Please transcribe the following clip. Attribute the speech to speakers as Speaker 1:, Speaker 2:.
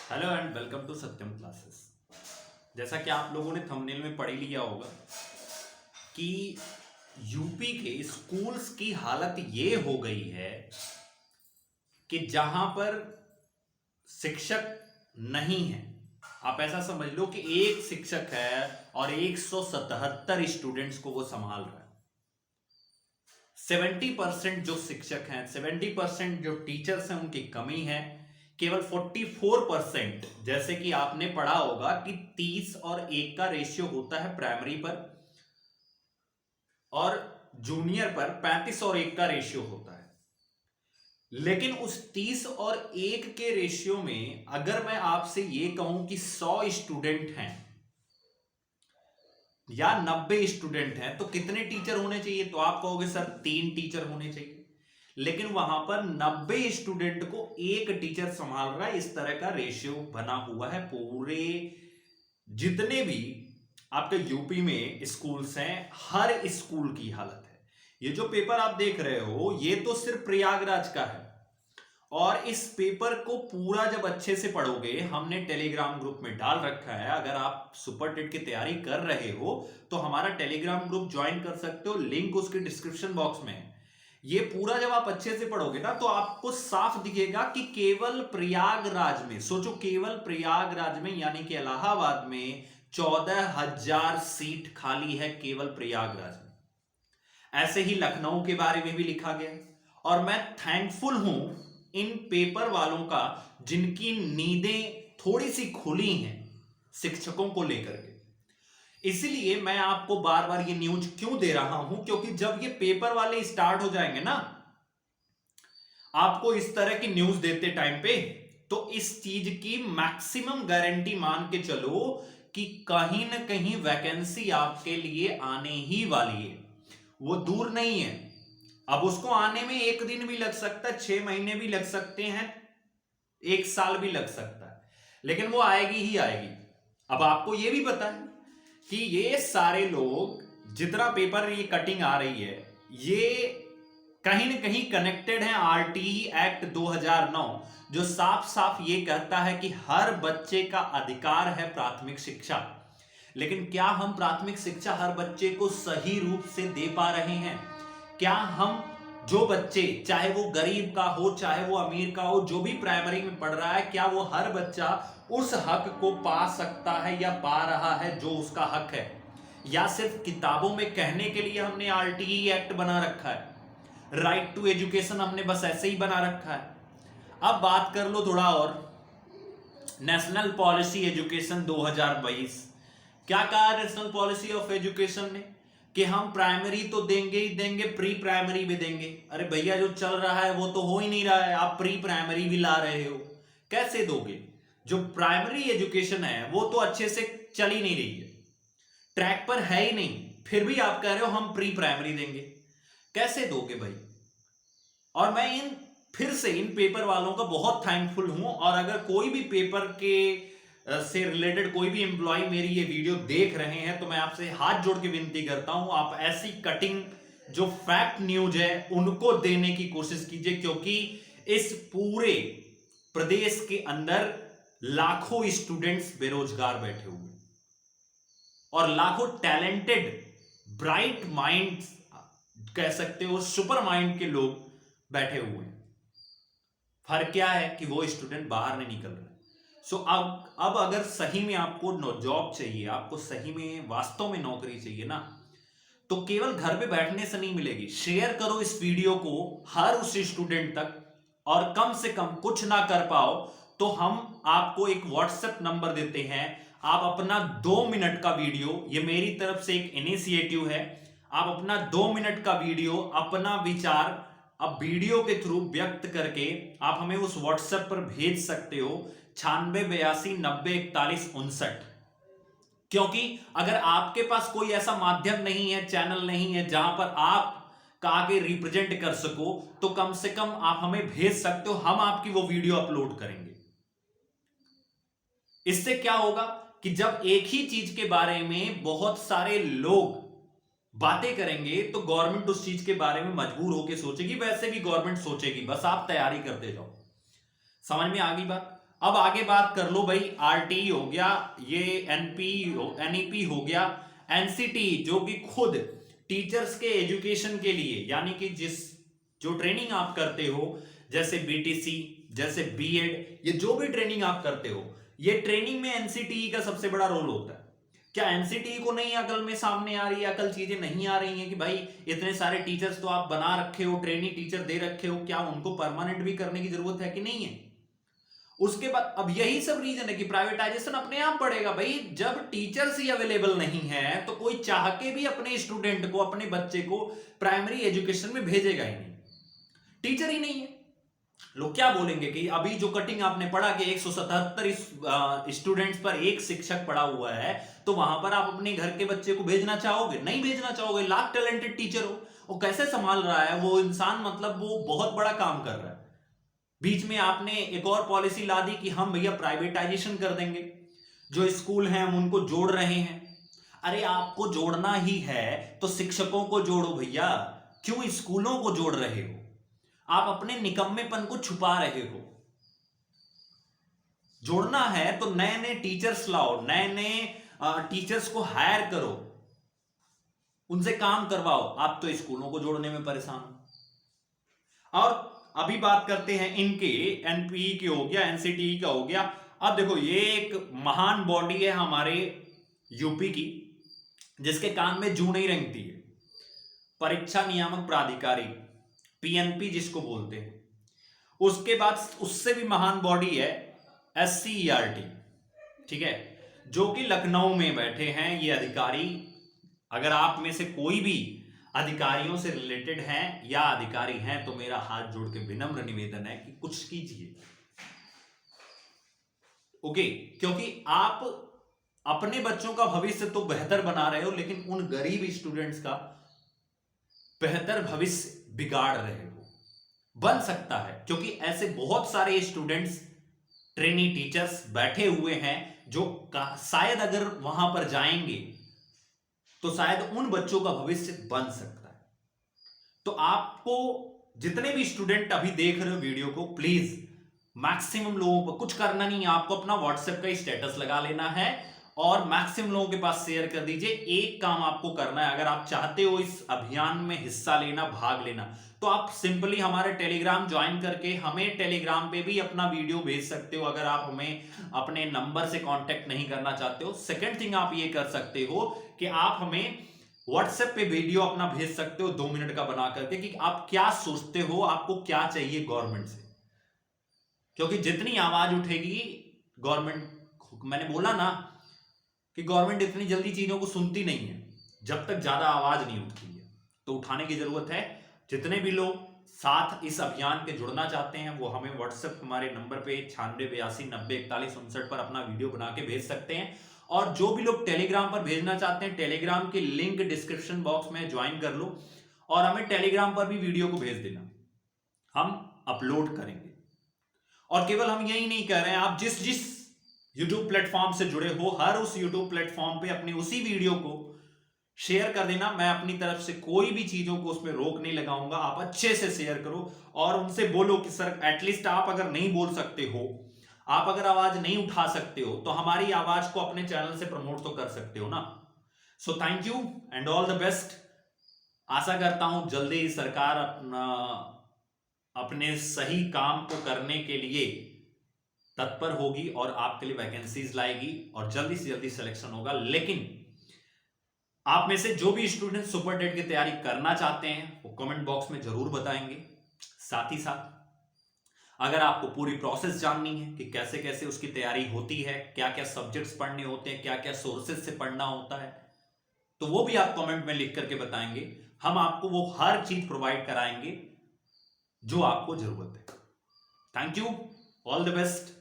Speaker 1: Hello and welcome to Satyam classes. जैसा कि आप लोगों ने थंबनेल में पढ़ ही लिया होगा कि यूपी के स्कूल्स की हालत ये हो गई है कि जहां पर शिक्षक नहीं है। आप ऐसा समझ लो कि एक शिक्षक है और 177 स्टूडेंट्स को वो संभाल रहा है। 70% जो शिक्षक हैं, 70% जो टीचर्स हैं, उनकी कमी है। केवल 44%, जैसे कि आपने पढ़ा होगा कि 30 और 1 का रेशियो होता है प्राइमरी पर, और जूनियर पर 35 और 1 का रेशियो होता है। लेकिन उस 30 और 1 के रेशियो में अगर मैं आपसे यह कहूं कि 100 स्टूडेंट हैं या 90 स्टूडेंट हैं तो कितने टीचर होने चाहिए? तो आप कहोगे सर 3 टीचर होने चाहिए। लेकिन वहां पर 90 स्टूडेंट को एक टीचर संभाल रहा है। इस तरह का रेशियो बना हुआ है पूरे जितने भी आपके यूपी में स्कूल्स हैं, हर स्कूल की हालत है। ये जो पेपर आप देख रहे हो ये तो सिर्फ प्रयागराज का है, और इस पेपर को पूरा जब अच्छे से पढ़ोगे, हमने टेलीग्राम ग्रुप में डाल रखा है। अगर आप सुपर टेट की तैयारी कर रहे हो तो हमारा टेलीग्राम ग्रुप ज्वाइन कर सकते हो, लिंक उसके डिस्क्रिप्शन बॉक्स में है। ये पूरा जब आप अच्छे से पढ़ोगे ना तो आपको साफ दिखेगा कि केवल प्रयागराज में, सोचो केवल प्रयागराज में यानी कि इलाहाबाद में 14,000 सीट खाली है केवल प्रयागराज में। ऐसे ही लखनऊ के बारे में भी लिखा गया। और मैं थैंकफुल हूं इन पेपर वालों का जिनकी नींदें थोड़ी सी खुली हैं शिक्षकों को लेकर के। इसलिए मैं आपको बार बार ये न्यूज क्यों दे रहा हूं, क्योंकि जब ये पेपर वाले स्टार्ट हो जाएंगे ना आपको इस तरह की न्यूज देते टाइम पे, तो इस चीज की मैक्सिमम गारंटी मान के चलो कि कहीं ना कहीं वैकेंसी आपके लिए आने ही वाली है। वो दूर नहीं है। अब उसको आने में 1 दिन भी लग सकता है, 6 महीने भी लग सकते हैं, 1 साल भी लग सकता है, लेकिन वो आएगी ही आएगी। अब आपको ये भी पता है कि ये सारे लोग, जितना पेपर ये कटिंग आ रही है, ये कहीं ना कहीं कनेक्टेड है आरटीई एक्ट 2009, जो साफ साफ ये कहता है कि हर बच्चे का अधिकार है प्राथमिक शिक्षा। लेकिन क्या हम प्राथमिक शिक्षा हर बच्चे को सही रूप से दे पा रहे हैं? क्या हम जो बच्चे, चाहे वो गरीब का हो चाहे वो अमीर का हो, जो भी प्राइमरी में पढ़ रहा है, क्या वो हर बच्चा उस हक को पा सकता है या पा रहा है जो उसका हक है? या सिर्फ किताबों में कहने के लिए हमने आरटीई एक्ट बना रखा है, राइट टू एजुकेशन हमने बस ऐसे ही बना रखा है? अब बात कर लो थोड़ा और, नेशनल पॉलिसी एजुकेशन 2022। क्या कहा नेशनल पॉलिसी ऑफ एजुकेशन ने? कि हम प्राइमरी तो देंगे ही देंगे, प्री प्राइमरी भी देंगे। अरे भैया जो चल रहा है वो तो हो ही नहीं रहा है, आप प्री प्राइमरी भी ला रहे हो, कैसे दोगे? जो प्राइमरी एजुकेशन है वो तो अच्छे से चल ही नहीं रही है, ट्रैक पर है ही नहीं, फिर भी आप कह रहे हो हम प्री प्राइमरी देंगे, कैसे दोगे भाई? और मैं फिर से इन पेपर वालों का बहुत थैंकफुल हूं। और अगर कोई भी पेपर के से रिलेटेड कोई भी एम्प्लॉय मेरी ये वीडियो देख रहे हैं तो मैं आपसे हाथ जोड़ के विनती करता हूं, आप ऐसी कटिंग जो फैक्ट न्यूज है उनको देने की कोशिश कीजिए, क्योंकि इस पूरे प्रदेश के अंदर लाखों स्टूडेंट्स बेरोजगार बैठे हुए और लाखों टैलेंटेड ब्राइट माइंड्स, कह सकते हो सुपर माइंड के लोग बैठे हुए हैं। फर्क क्या है कि वो स्टूडेंट बाहर नहीं निकल रहे। सो अब अगर सही में आपको जॉब चाहिए, आपको सही में वास्तव में नौकरी चाहिए ना, तो केवल घर पे बैठने से नहीं मिलेगी। शेयर करो इस वीडियो को हर उस स्टूडेंट तक, और कम से कम कुछ ना कर पाओ तो हम आपको एक व्हाट्सएप नंबर देते हैं। आप अपना 2 मिनट का वीडियो, ये मेरी तरफ से एक इनिशिएटिव है, आप अपना 2 मिनट का वीडियो, अपना विचार अब वीडियो के थ्रू व्यक्त करके आप हमें उस व्हाट्सएप पर भेज सकते हो, 9682904159। क्योंकि अगर आपके पास कोई ऐसा माध्यम नहीं है, चैनल नहीं है जहां पर आप का आगे रिप्रेजेंट कर सको, तो कम से कम आप हमें भेज सकते हो, हम आपकी वो वीडियो अपलोड करेंगे। इससे क्या होगा कि जब एक ही चीज के बारे में बहुत सारे लोग बातें करेंगे तो गवर्नमेंट उस चीज के बारे में मजबूर होकर सोचेगी, वैसे भी गवर्नमेंट सोचेगी, बस आप तैयारी करते जाओ। समझ में आ गई बात? अब आगे बात कर लो भाई, आरटी हो गया, ये एनईपी हो गया, एनसीटी जो कि खुद टीचर्स के एजुकेशन के लिए, यानी कि जो ट्रेनिंग आप करते हो, जैसे बीटीसी, जैसे बीएड, ये जो भी ट्रेनिंग आप करते हो, ये ट्रेनिंग में एनसीटी का सबसे बड़ा रोल होता है। क्या एनसीटी को नहीं अकल में सामने आ रही है, अकल चीजें नहीं आ रही हैं कि भाई इतने सारे टीचर्स तो आप बना रखे हो, ट्रेनी टीचर दे रखे हो, क्या उनको परमानेंट भी करने की जरूरत है कि नहीं है? उसके बाद अब यही सब रीजन है कि प्राइवेटाइजेशन अपने आप बढ़ेगा भाई। जब टीचर्स ही अवेलेबल नहीं है तो कोई चाह के भी अपने स्टूडेंट को, अपने बच्चे को प्राइमरी एजुकेशन में भेजेगा ही नहीं, टीचर ही नहीं है। लोग क्या बोलेंगे कि अभी जो कटिंग आपने पढ़ा कि 177 स्टूडेंट्स पर एक शिक्षक पढ़ा हुआ है, तो वहां पर आप अपने घर के बच्चे को भेजना चाहोगे? नहीं भेजना चाहोगे। लाख टैलेंटेड टीचर हो, वो कैसे संभाल रहा है वो इंसान, मतलब वो बहुत बड़ा काम कर रहा है। बीच में आपने एक और पॉलिसी ला दी कि हम भैया प्राइवेटाइजेशन कर देंगे, जो स्कूल हैं हम उनको जोड़ रहे हैं। अरे आपको जोड़ना ही है तो शिक्षकों को जोड़ो भैया, क्यों स्कूलों को जोड़ रहे हो? आप अपने निकम्मेपन को छुपा रहे हो। जोड़ना है तो नए नए टीचर्स लाओ, नए नए टीचर्स को हायर करो, उनसे काम करवाओ। आप तो स्कूलों को जोड़ने में परेशान हो। और अभी बात करते हैं इनके, एनपीई के हो गया, एनसीटीई का हो गया। अब देखो, ये एक महान बॉडी है हमारे यूपी की, जिसके कान में जू नहीं रेंगती है, परीक्षा नियामक प्राधिकारी, पीएनपी जिसको बोलते हैं। उसके बाद उससे भी महान बॉडी है एससीईआरटी, ठीक है, जो कि लखनऊ में बैठे हैं ये अधिकारी। अगर आप में से कोई भी अधिकारियों से रिलेटेड हैं या अधिकारी हैं तो मेरा हाथ जोड़ के विनम्र निवेदन है कि कुछ कीजिए, ओके? क्योंकि आप अपने बच्चों का भविष्य तो बेहतर बना रहे हो, लेकिन उन गरीब स्टूडेंट्स का बेहतर भविष्य बिगाड़ रहे हो। बन सकता है, क्योंकि ऐसे बहुत सारे स्टूडेंट्स, ट्रेनी टीचर्स बैठे हुए हैं जो शायद अगर वहां पर जाएंगे तो शायद उन बच्चों का भविष्य बन सकता है। तो आपको, जितने भी स्टूडेंट अभी देख रहे हो वीडियो को, प्लीज मैक्सिमम लोगों को, कुछ करना नहीं है, आपको अपना व्हाट्सएप का स्टेटस लगा लेना है और मैक्सिमम लोगों के पास शेयर कर दीजिए। एक काम आपको करना है, अगर आप चाहते हो इस अभियान में हिस्सा लेना, भाग लेना, तो आप सिंपली हमारे टेलीग्राम ज्वाइन करके हमें टेलीग्राम पे भी अपना वीडियो भेज सकते हो, अगर आप हमें अपने नंबर से कांटेक्ट नहीं करना चाहते हो। सेकंड थिंग आप ये कर सकते हो कि आप हमें व्हाट्सएप पे वीडियो अपना भेज सकते हो 2 मिनट का बना करके, कि आप क्या सोचते हो, आपको क्या चाहिए गवर्नमेंट से। क्योंकि जितनी आवाज उठेगी गवर्नमेंट, मैंने बोला ना कि गवर्नमेंट इतनी जल्दी चीजों को सुनती नहीं है जब तक ज्यादा आवाज नहीं उठती है, तो उठाने की जरूरत है। जितने भी लोग साथ इस अभियान के जुड़ना चाहते हैं वो हमें व्हाट्सएप हमारे नंबर पे 9682904159 पर अपना वीडियो बना के भेज सकते हैं। और जो भी लोग टेलीग्राम पर भेजना चाहते हैं, टेलीग्राम की लिंक डिस्क्रिप्शन बॉक्स में ज्वाइन कर लो और हमें टेलीग्राम पर भी वीडियो को भेज देना, हम अपलोड करेंगे। और केवल हम यही नहीं कह रहे हैं, आप जिस जिस YouTube प्लेटफॉर्म से जुड़े हो, हर उस YouTube प्लेटफॉर्म पे अपनी उसी वीडियो को शेयर कर देना। मैं अपनी तरफ से कोई भी चीजों को उसमें रोक नहीं लगाऊंगा, आप अच्छे से शेयर करो और उनसे बोलो कि सर एटलीस्ट आप अगर नहीं बोल सकते हो, आप अगर आवाज नहीं उठा सकते हो, तो हमारी आवाज को अपने चैनल से प्रमोट तो कर सकते हो ना। So thank you and all the best. आशा करता हूं जल्दी ही सरकार अपने सही काम को करने के लिए तत्पर होगी और आपके लिए वैकेंसीज लाएगी और जल्दी से जल्दी सिलेक्शन होगा। लेकिन आप में से जो भी स्टूडेंट सुपर टेट की तैयारी करना चाहते हैं वो कमेंट बॉक्स में जरूर बताएंगे। साथ ही साथ अगर आपको पूरी प्रोसेस जाननी है कि कैसे कैसे उसकी तैयारी होती है, क्या क्या सब्जेक्ट्स पढ़ने होते हैं, क्या क्या सोर्सेज से पढ़ना होता है, तो वो भी आप कमेंट में लिख करके बताएंगे। हम आपको वो हर चीज प्रोवाइड कराएंगे जो आपको जरूरत है। Thank you, all the best.